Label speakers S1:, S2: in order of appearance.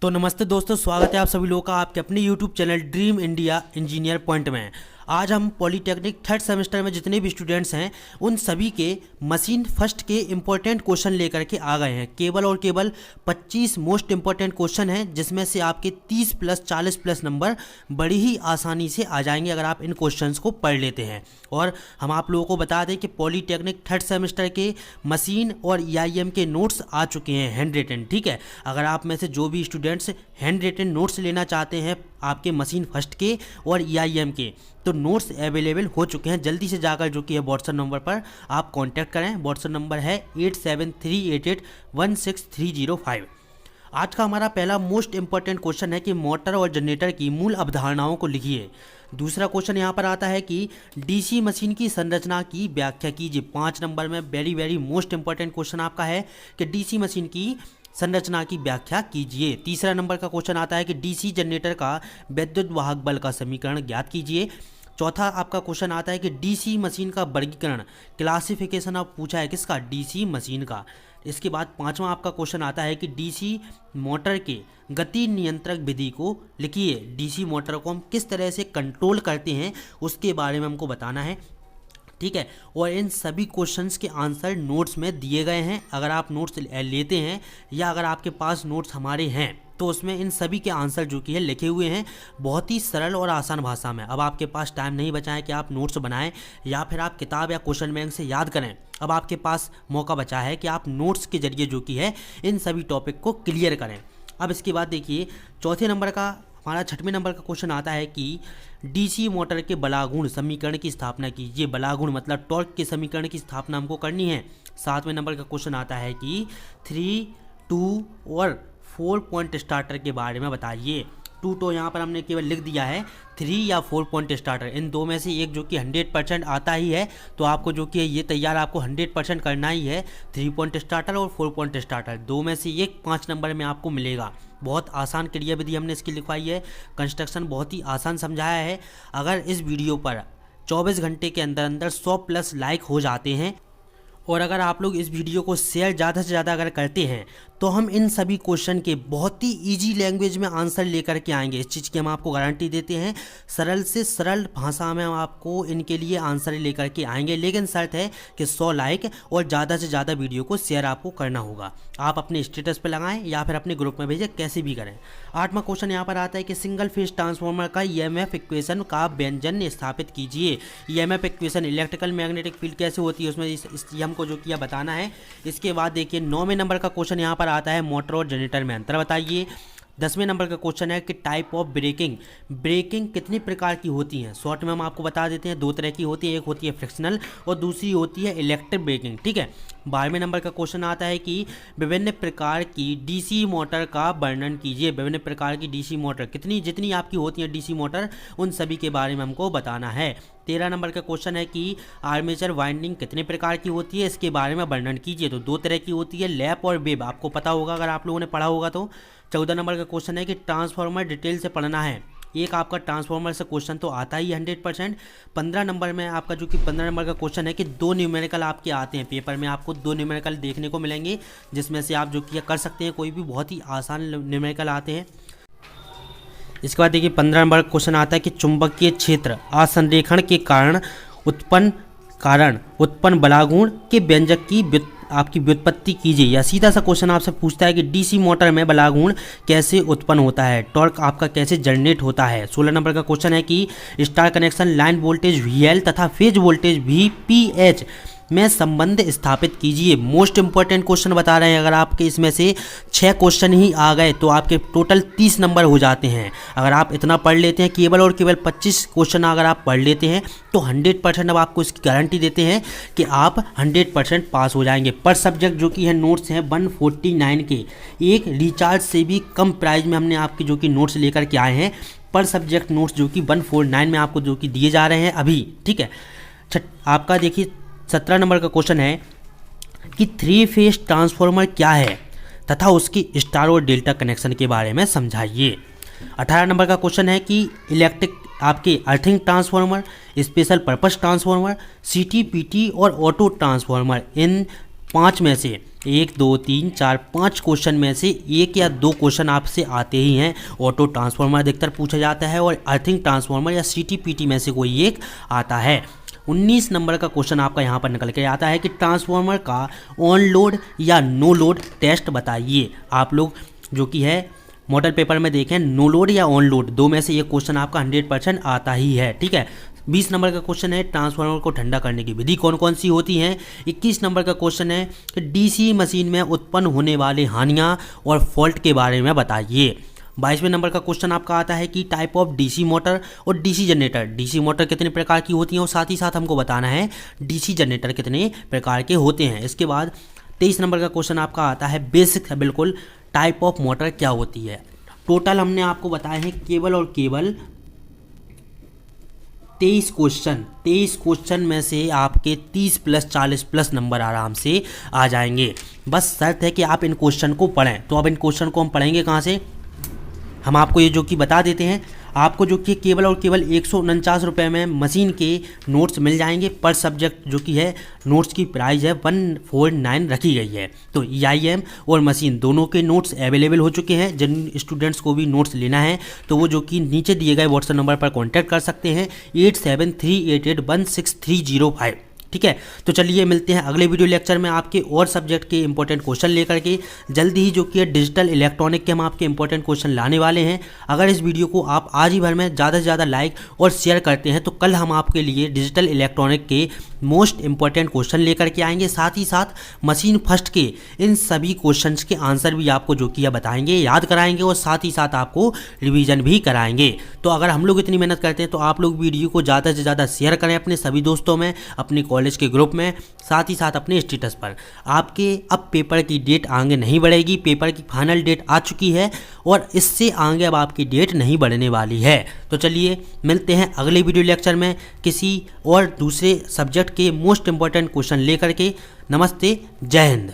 S1: तो नमस्ते दोस्तों, स्वागत है आप सभी लोगों का आपके अपने YouTube channel dream India engineer point में। आज हम पॉलीटेक्निक थर्ड सेमेस्टर में जितने भी स्टूडेंट्स हैं उन सभी के मशीन फर्स्ट के इम्पोर्टेंट क्वेश्चन लेकर के आ गए हैं। केवल और केवल 25 मोस्ट इम्पोर्टेंट क्वेश्चन हैं, जिसमें से आपके 30 प्लस 40 प्लस नंबर बड़ी ही आसानी से आ जाएंगे अगर आप इन क्वेश्चंस को पढ़ लेते हैं। और हम आप लोगों को बता दें कि पॉलीटेक्निक थर्ड सेमेस्टर के मशीन और EIM के नोट्स आ चुके हैं हैंड रिटन। ठीक है, अगर आप में से जो भी स्टूडेंट्स हैंड रिटन नोट्स लेना चाहते हैं आपके मशीन फर्स्ट के और EIM के, तो नोट्स अवेलेबल हो चुके हैं। जल्दी से जाकर जो कि है व्हाट्सएप नंबर पर आप कांटेक्ट करें। व्हाट्सएप नंबर है 8738816305। आज का हमारा पहला मोस्ट इंपॉर्टेंट क्वेश्चन है कि मोटर और जनरेटर की मूल अवधारणाओं को लिखिए। दूसरा क्वेश्चन यहाँ पर आता है कि DC मशीन की संरचना की व्याख्या कीजिए। 5 नंबर में वेरी मोस्ट इंपॉर्टेंट क्वेश्चन आपका है कि DC मशीन की संरचना की व्याख्या कीजिए। तीसरा नंबर का क्वेश्चन आता है कि DC जनरेटर का विद्युत वाहक बल का समीकरण ज्ञात कीजिए। चौथा आपका क्वेश्चन आता है कि DC मशीन का वर्गीकरण, क्लासिफिकेशन आप पूछा है किसका, DC मशीन का। इसके बाद पांचवा आपका क्वेश्चन आता है कि DC मोटर के गति नियंत्रक विधि को लिखिए। DC मोटर को हम किस तरह से कंट्रोल करते हैं उसके बारे में हमको बताना है। ठीक है, और इन सभी क्वेश्चंस के आंसर नोट्स में दिए गए हैं। अगर आप नोट्स लेते हैं या अगर आपके पास नोट्स हमारे हैं तो उसमें इन सभी के आंसर जो कि है लिखे हुए हैं बहुत ही सरल और आसान भाषा में। अब आपके पास टाइम नहीं बचा है कि आप नोट्स बनाएं या फिर आप किताब या क्वेश्चन बैंक से याद करें। अब आपके पास मौका बचा है कि आप नोट्स के जरिए जो कि है इन सभी टॉपिक को क्लियर करें। अब इसके बाद देखिए चौथे नंबर का हमारा 6वें नंबर का क्वेश्चन आता है कि DC मोटर के बलागुण समीकरण की स्थापना कीजिए। बलागुण मतलब टॉर्क के समीकरण की स्थापना हमको करनी है। 7वें नंबर का क्वेश्चन आता है कि 3, 2 और 4 पॉइंट स्टार्टर के बारे में बताइए। 2 तो यहाँ पर हमने केवल लिख दिया है, 3 या 4 पॉइंट स्टार्टर, इन दो में से एक जो कि 100% आता ही है, तो आपको जो कि ये तैयार आपको 100% करना ही है। 3 पॉइंट स्टार्टर और 4 पॉइंट स्टार्टर, दो में से एक 5 नंबर में आपको मिलेगा। बहुत आसान क्रिया विधि हमने इसकी लिखवाई है। कंस्ट्रक्शन बहुत ही आसान समझाया है। अगर इस वीडियो पर 24 घंटे के अंदर अंदर 100 प्लस लाइक हो जाते हैं और अगर आप लोग इस वीडियो को शेयर ज़्यादा से ज़्यादा अगर करते हैं तो हम इन सभी क्वेश्चन के बहुत ही इजी लैंग्वेज में आंसर लेकर के आएंगे। इस चीज़ की हम आपको गारंटी देते हैं। सरल से सरल भाषा में हम आपको इनके लिए आंसर लेकर के आएंगे, लेकिन शर्त है कि 100 लाइक और ज़्यादा से ज़्यादा वीडियो को शेयर आपको करना होगा। आप अपने स्टेटस पर लगाएं या फिर अपने ग्रुप में भेजें, कैसे भी करें। 8वां क्वेश्चन यहाँ पर आता है कि सिंगल फेज ट्रांसफार्मर का EMF इक्वेशन का व्यंजन स्थापित कीजिए। EMF equation electrical magnetic field कैसे होती है उसमें इस हमको जो किया बताना है। इसके बाद देखिए 9वें नंबर का क्वेश्चन यहाँ पर आता है मोटर और जनरेटर में अंतर बताइए। 10वें नंबर का क्वेश्चन है कि टाइप ऑफ ब्रेकिंग कितनी प्रकार की होती हैं। शॉर्ट में हम आपको बता देते हैं, 2 तरह की होती है, एक होती है फ्रिक्शनल और दूसरी होती है इलेक्ट्रिक ब्रेकिंग। ठीक है, 12वें नंबर का क्वेश्चन आता है कि विभिन्न प्रकार की DC मोटर का वर्णन कीजिए। विभिन्न प्रकार की DC मोटर जितनी आपकी होती है DC मोटर, उन सभी के बारे में हमको बताना है। 13 नंबर का क्वेश्चन है कि आर्मेचर वाइंडिंग कितने प्रकार की होती है, इसके बारे में वर्णन कीजिए। तो 2 तरह की होती है, लैप और वेब, आपको पता होगा अगर आप लोगों ने पढ़ा होगा तो। 14 नंबर का क्वेश्चन है कि ट्रांसफार्मर डिटेल से पढ़ना है। एक आपका ट्रांसफार्मर से क्वेश्चन तो आता ही 100%। 15 नंबर में आपका जो कि 15 नंबर का क्वेश्चन है कि 2 न्यूमेरिकल आपके आते हैं पेपर में, आपको 2 न्यूमेरिकल देखने को मिलेंगे जिसमें से आप जो कि कर सकते हैं कोई भी, बहुत ही आसान न्यूमेरिकल आते हैं। इसके बाद देखिए 15 नंबर का क्वेश्चन आता है कि चुंबकीय क्षेत्र असंरेखण के कारण उत्पन्न बलागुण के व्यंजक की आपकी व्युत्पत्ति कीजिए। या सीधा सा क्वेश्चन आपसे पूछता है कि DC मोटर में बलागुण कैसे उत्पन्न होता है, टॉर्क आपका कैसे जनरेट होता है। 16 नंबर का क्वेश्चन है कि star connection line voltage VL तथा फेज वोल्टेज VPH में संबंध स्थापित कीजिए। मोस्ट इंपॉर्टेंट क्वेश्चन बता रहे हैं। अगर आपके इसमें से 6 क्वेश्चन ही आ गए तो आपके टोटल 30 नंबर हो जाते हैं। अगर आप इतना पढ़ लेते हैं, केवल और केवल 25 क्वेश्चन अगर आप पढ़ लेते हैं तो 100% अब आपको इसकी गारंटी देते हैं कि आप 100% पास हो जाएंगे। पर सब्जेक्ट जो कि है नोट्स हैं 149 के, एक रिचार्ज से भी कम प्राइस में हमने आपके जो कि नोट्स लेकर के आए हैं। पर सब्जेक्ट नोट्स जो कि 149 में आपको जो कि दिए जा रहे हैं अभी। ठीक है, आपका देखिए 17 नंबर का क्वेश्चन है कि 3 फेज ट्रांसफार्मर क्या है तथा उसकी स्टार और डेल्टा कनेक्शन के बारे में समझाइए। 18 नंबर का क्वेश्चन है कि इलेक्ट्रिक आपके earthing transformer, special purpose transformer, CT PT और ऑटो ट्रांसफार्मर, इन 5 में से 1 2 3 4 5 क्वेश्चन में से एक या दो क्वेश्चन आपसे आते ही हैं। ऑटो ट्रांसफार्मर अधिकतर पूछा जाता है और अर्थिंग ट्रांसफार्मर या CTPT में से कोई एक आता है। 19 नंबर का क्वेश्चन आपका यहाँ पर निकल के आता है कि ट्रांसफार्मर का ऑन लोड या नो लोड टेस्ट बताइए। आप लोग जो कि है मॉडल पेपर में देखें, नो लोड या ऑन लोड दो में से एक क्वेश्चन आपका 100% आता ही है। ठीक है। 20 नंबर का क्वेश्चन है ट्रांसफार्मर को ठंडा करने की विधि कौन कौन सी होती हैं। 21 नंबर का क्वेश्चन है कि DC मशीन में उत्पन्न होने वाली हानियां और फॉल्ट के बारे में बताइए। 22वें नंबर का क्वेश्चन आपका आता है कि टाइप ऑफ DC मोटर और DC जनरेटर, DC मोटर कितने प्रकार की होती हैं और साथ ही साथ हमको बताना है DC जनरेटर कितने प्रकार के होते हैं। इसके बाद 23 नंबर का क्वेश्चन आपका आता है बेसिक है बिल्कुल, टाइप ऑफ मोटर क्या होती है। टोटल हमने आपको बताए हैं केवल और केवल 23 क्वेश्चन में से आपके 30 प्लस 40 प्लस नंबर आराम से आ जाएंगे। बस शर्त है कि आप इन क्वेश्चन को पढ़ें। तो अब इन क्वेश्चन को हम पढ़ेंगे कहाँ से, हम आपको ये जो कि बता देते हैं। आपको जो कि केवल और केवल 149 रुपये में मशीन के नोट्स मिल जाएंगे। पर सब्जेक्ट जो कि है नोट्स की प्राइस है 149 रखी गई है। तो EIM और मशीन दोनों के नोट्स अवेलेबल हो चुके हैं। जिन स्टूडेंट्स को भी नोट्स लेना है तो वो जो कि नीचे दिए गए व्हाट्सएप नंबर पर कॉन्टैक्ट कर सकते हैं 8738816305। ठीक है। तो चलिए मिलते हैं अगले वीडियो लेक्चर में आपके और सब्जेक्ट के इंपॉर्टेंट क्वेश्चन लेकर के। जल्दी ही जो कि डिजिटल इलेक्ट्रॉनिक के हम आपके इंपॉर्टेंट क्वेश्चन लाने वाले हैं। अगर इस वीडियो को आप आज ही भर में ज़्यादा से ज़्यादा लाइक और शेयर करते हैं तो कल हम आपके लिए डिजिटल इलेक्ट्रॉनिक के मोस्ट इंपॉर्टेंट क्वेश्चन लेकर के आएंगे। साथ ही साथ मशीन फर्स्ट के इन सभी क्वेश्चन के आंसर भी आपको जो कि बताएंगे, याद कराएंगे और साथ ही साथ आपको रिविजन भी कराएंगे। तो अगर हम लोग इतनी मेहनत करते हैं तो आप लोग वीडियो को ज़्यादा से ज़्यादा शेयर करें अपने सभी दोस्तों में, अपने कॉलेज के ग्रुप में, साथ ही साथ अपने स्टेटस पर। आपके अब पेपर की डेट आगे नहीं बढ़ेगी, पेपर की फाइनल डेट आ चुकी है और इससे आगे अब आपकी डेट नहीं बढ़ने वाली है। तो चलिए मिलते हैं अगले वीडियो लेक्चर में किसी और दूसरे सब्जेक्ट के मोस्ट इंपॉर्टेंट क्वेश्चन लेकर के। नमस्ते, जय हिंद।